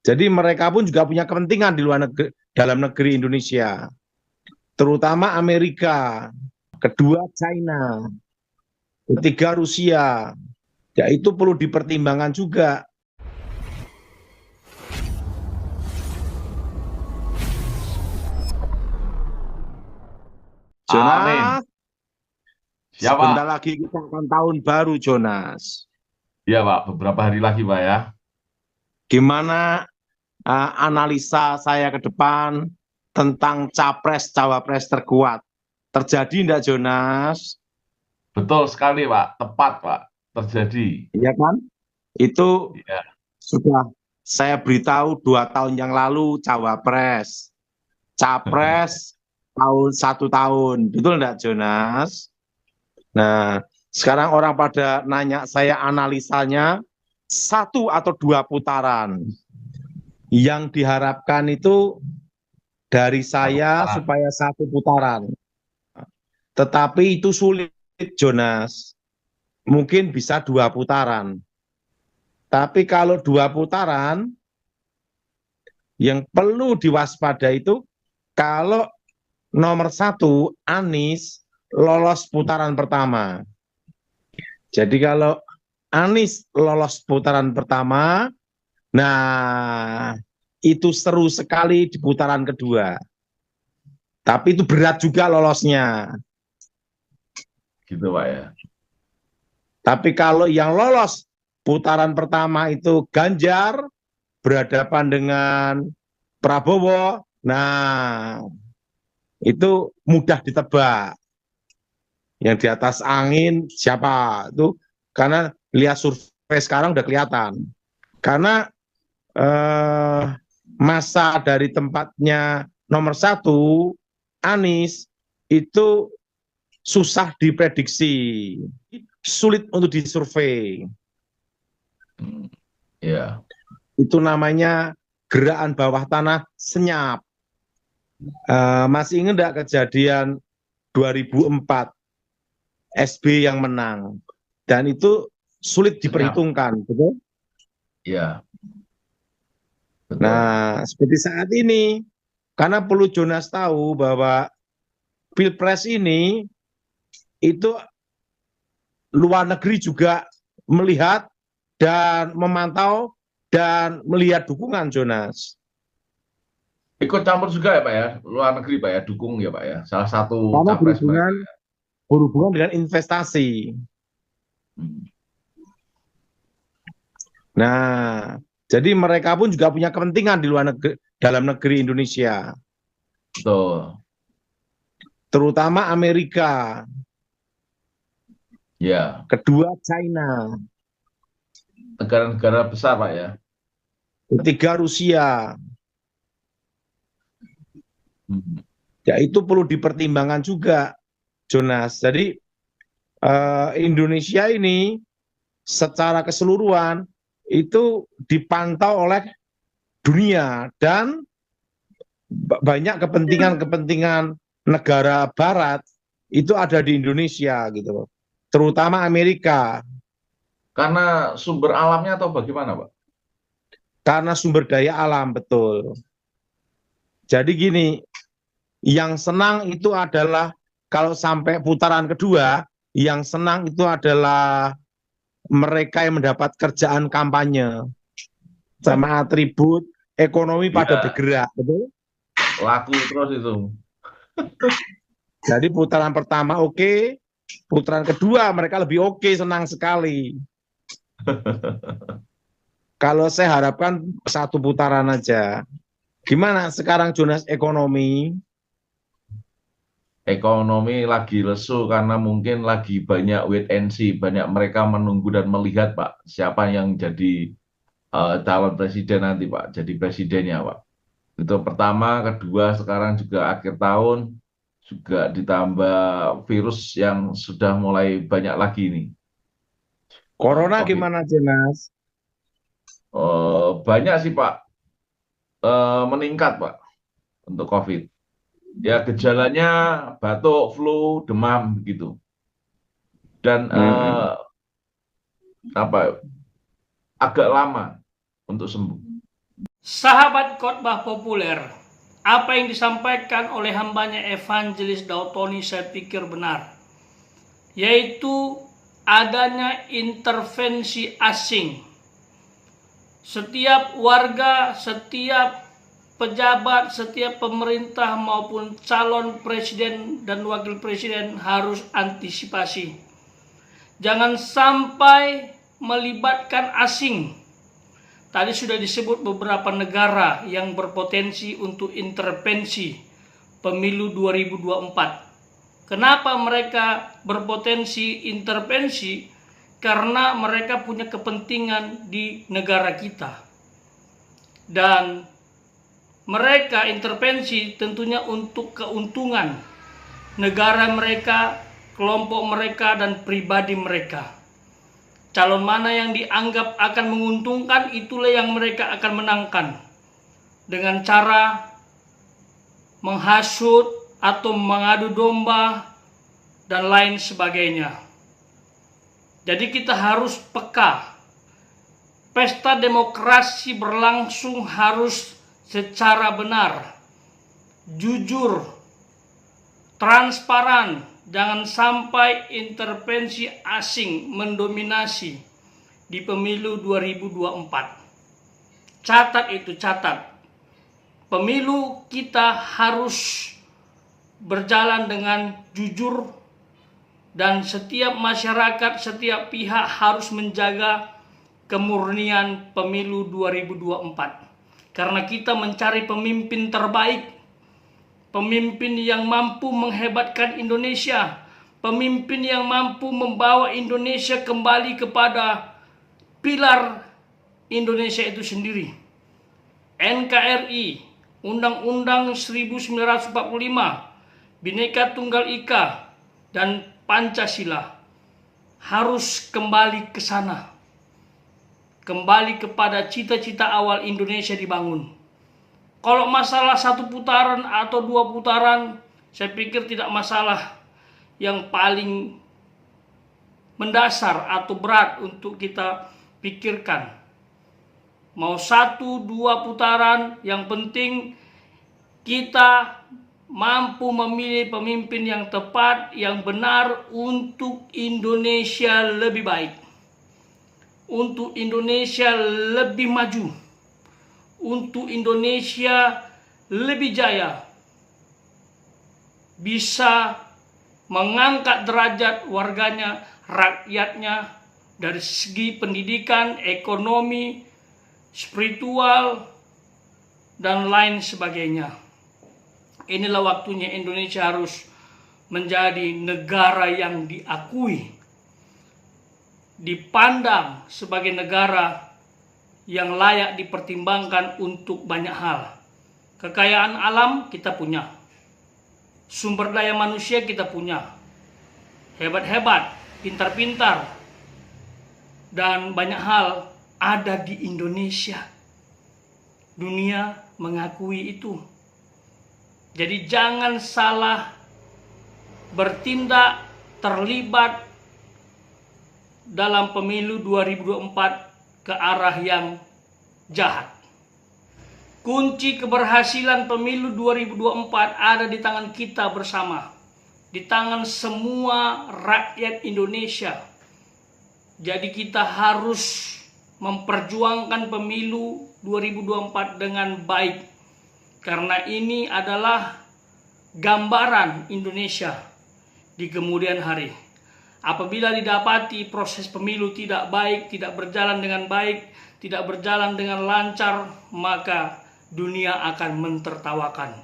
Jadi mereka pun juga punya kepentingan di luar negeri, dalam negeri Indonesia, terutama Amerika, kedua China, ketiga Rusia. Ya itu perlu dipertimbangkan juga. Amin. Jonas, sebentar Siapa? lagi kita akan tahun baru, Jonas. Iya, Pak. Beberapa hari lagi, Pak ya. Gimana analisa saya ke depan tentang capres-cawapres terkuat? Terjadi enggak, Jonas? Betul sekali, Pak. Tepat, Pak. Terjadi. Iya kan? Itu Iya. sudah saya beritahu 2 tahun yang lalu cawapres, capres tahun 1 tahun, betul enggak, Jonas? Nah, sekarang orang pada nanya saya analisanya 1 atau 2 putaran. Yang diharapkan itu dari Satu saya putaran. supaya 1 putaran. Tetapi itu sulit, Jonas. Mungkin bisa 2 putaran. Tapi kalau 2 putaran, yang perlu diwaspadai itu kalau nomor 1 Anies lolos putaran pertama. Jadi kalau Anies lolos putaran pertama, nah itu seru sekali di putaran kedua. Tapi itu berat juga lolosnya. Gitu, Pak ya. Tapi kalau yang lolos putaran pertama itu Ganjar berhadapan dengan Prabowo, nah itu mudah ditebak. Yang di atas angin siapa itu? Karena lihat survei sekarang udah kelihatan. Karena masa dari tempatnya nomor 1 Anies itu susah diprediksi, sulit untuk disurvei. Iya. Itu namanya gerakan bawah tanah senyap. Masih ingat enggak kejadian 2004 SB yang menang? Dan itu sulit Senyap. diperhitungkan, betul? Iya. Betul. Nah, seperti saat ini, karena perlu Jonas tahu bahwa Pilpres ini itu luar negeri juga melihat dan memantau dan melihat dukungan, Jonas. Ikut campur juga ya, Pak ya. Luar negeri, Pak ya. Dukung ya, Pak ya. Salah satu Karena capres mereka. berhubungan dengan investasi. Nah, jadi mereka pun juga punya kepentingan di luar negeri, dalam negeri Indonesia, Betul. terutama Amerika, Ya. kedua China, Negara-negara besar, Pak ya. ketiga Rusia. Ya itu perlu dipertimbangkan juga, Jonas. Jadi Indonesia ini secara keseluruhan itu dipantau oleh dunia dan banyak kepentingan-kepentingan negara barat itu ada di Indonesia gitu loh. Terutama Amerika. Karena sumber alamnya atau bagaimana, Pak? Karena sumber daya alam, betul. Jadi gini, yang senang itu adalah kalau sampai putaran kedua, yang senang itu adalah mereka yang mendapat kerjaan kampanye sama atribut ekonomi pada Iya, bergerak, betul? laku terus itu. Jadi putaran pertama oke, putaran kedua mereka lebih oke, senang sekali. Kalau saya harapkan 1 putaran aja. Gimana sekarang Jonas ekonomi? Ekonomi lagi lesu karena mungkin lagi banyak wait and see, banyak mereka menunggu dan melihat, Pak, siapa yang jadi calon presiden nanti, Pak, jadi presidennya, Pak. Itu pertama, kedua sekarang juga akhir tahun juga ditambah virus yang sudah mulai banyak lagi nih, Corona COVID. gimana Jonas? Banyak sih, Pak, meningkat, Pak, untuk COVID. Ya gejalanya batuk, flu, demam gitu. Dan apa agak lama untuk sembuh. Sahabat khotbah populer, apa yang disampaikan oleh hambanya Evangelis Daud Tony saya pikir benar, yaitu adanya intervensi asing. Setiap warga, setiap pejabat, setiap pemerintah maupun calon presiden dan wakil presiden harus antisipasi. Jangan sampai melibatkan asing. Tadi sudah disebut beberapa negara yang berpotensi untuk intervensi pemilu 2024. Kenapa mereka berpotensi intervensi? Karena mereka punya kepentingan di negara kita. Dan mereka intervensi tentunya untuk keuntungan negara mereka, kelompok mereka, dan pribadi mereka. Calon mana yang dianggap akan menguntungkan, itulah yang mereka akan menangkan dengan cara menghasut atau mengadu domba dan lain sebagainya. Jadi kita harus peka. Pesta demokrasi berlangsung harus secara benar, jujur, transparan. Jangan sampai intervensi asing mendominasi di pemilu 2024. Catat itu, catat. Pemilu kita harus berjalan dengan jujur, dan setiap masyarakat, setiap pihak harus menjaga kemurnian pemilu 2024. Karena kita mencari pemimpin terbaik, pemimpin yang mampu menghebatkan Indonesia, pemimpin yang mampu membawa Indonesia kembali kepada pilar Indonesia itu sendiri. NKRI, Undang-Undang 1945, Bhinneka Tunggal Ika, dan Pancasila harus kembali ke sana. Kembali kepada cita-cita awal Indonesia dibangun. Kalau masalah 1 putaran atau 2 putaran, saya pikir tidak masalah. Yang paling mendasar atau berat untuk kita pikirkan, mau 1, 2 putaran, yang penting kita mampu memilih pemimpin yang tepat, yang benar untuk Indonesia lebih baik, untuk Indonesia lebih maju, untuk Indonesia lebih jaya, bisa mengangkat derajat warganya, rakyatnya, dari segi pendidikan, ekonomi, spiritual, dan lain sebagainya. Inilah waktunya Indonesia harus menjadi negara yang diakui, dipandang sebagai negara yang layak dipertimbangkan untuk banyak hal. Kekayaan alam kita punya, sumber daya manusia kita punya, hebat-hebat, pintar-pintar, dan banyak hal ada di Indonesia. Dunia mengakui itu. Jadi jangan salah bertindak, terlibat dalam pemilu 2024 ke arah yang jahat. Kunci keberhasilan pemilu 2024 ada di tangan kita bersama, di tangan semua rakyat Indonesia. Jadi kita harus memperjuangkan pemilu 2024 dengan baik, karena ini adalah gambaran Indonesia di kemudian hari. Apabila didapati proses pemilu tidak baik, tidak berjalan dengan baik, tidak berjalan dengan lancar, maka dunia akan mentertawakan.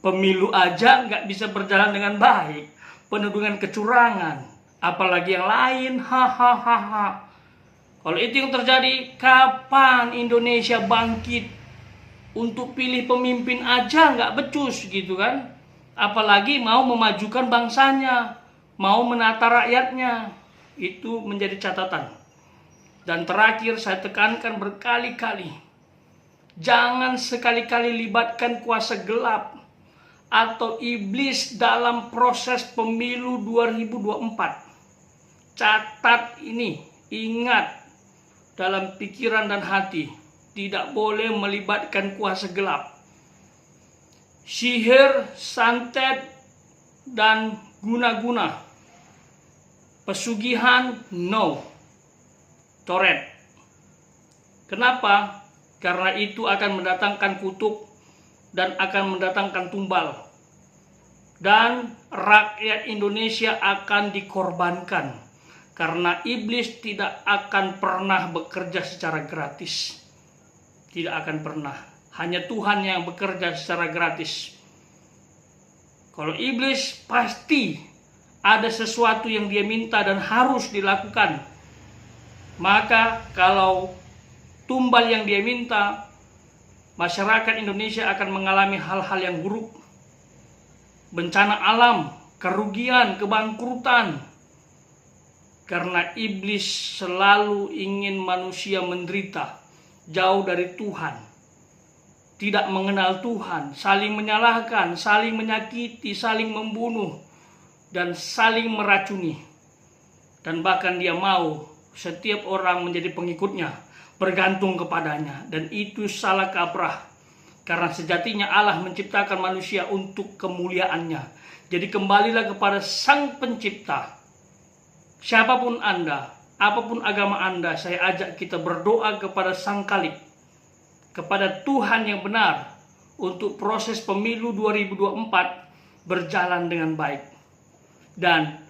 Pemilu aja nggak bisa berjalan dengan baik, penuh dengan kecurangan, apalagi yang lain, hahaha. Kalau itu yang terjadi, kapan Indonesia bangkit? Untuk pilih pemimpin aja nggak becus gitu kan? Apalagi mau memajukan bangsanya, mau menata rakyatnya. Itu menjadi catatan. Dan terakhir saya tekankan berkali-kali, jangan sekali-kali libatkan kuasa gelap atau iblis dalam proses pemilu 2024. Catat ini, ingat dalam pikiran dan hati. tidak boleh melibatkan kuasa gelap. Sihir, santet, dan guna-guna. Pesugihan, no. Toret. Kenapa? Karena itu akan mendatangkan kutuk dan akan mendatangkan tumbal. Dan rakyat Indonesia akan dikorbankan. Karena iblis tidak akan pernah bekerja secara gratis. Tidak akan pernah. Hanya Tuhan yang bekerja secara gratis. Kalau iblis pasti ada sesuatu yang dia minta dan harus dilakukan. Maka kalau tumbal yang dia minta, masyarakat Indonesia akan mengalami hal-hal yang buruk. Bencana alam, kerugian, kebangkrutan. Karena iblis selalu ingin manusia menderita, jauh dari Tuhan. Tidak mengenal Tuhan, saling menyalahkan, saling menyakiti, saling membunuh, dan saling meracuni. Dan bahkan dia mau setiap orang menjadi pengikutnya, bergantung kepadanya. Dan itu salah kaprah. Karena sejatinya Allah menciptakan manusia untuk kemuliaannya. Jadi kembalilah kepada Sang Pencipta. Siapapun Anda, apapun agama Anda, saya ajak kita berdoa kepada Sang Khalik, kepada Tuhan yang benar, untuk proses pemilu 2024 berjalan dengan baik. Dan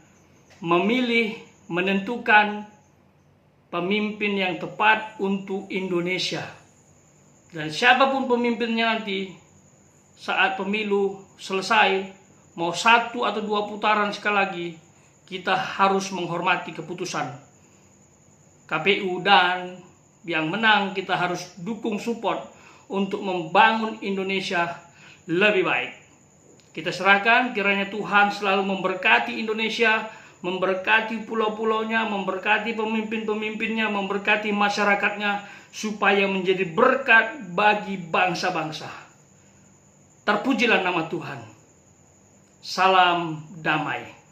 memilih, menentukan pemimpin yang tepat untuk Indonesia. Dan siapapun pemimpinnya nanti, saat pemilu selesai, mau 1 atau 2 putaran sekali lagi, kita harus menghormati keputusan KPU, dan yang menang kita harus dukung, support untuk membangun Indonesia lebih baik. Kita serahkan, kiranya Tuhan selalu memberkati Indonesia, memberkati pulau-pulaunya, memberkati pemimpin-pemimpinnya, memberkati masyarakatnya, supaya menjadi berkat bagi bangsa-bangsa. Terpujilah nama Tuhan. Salam damai.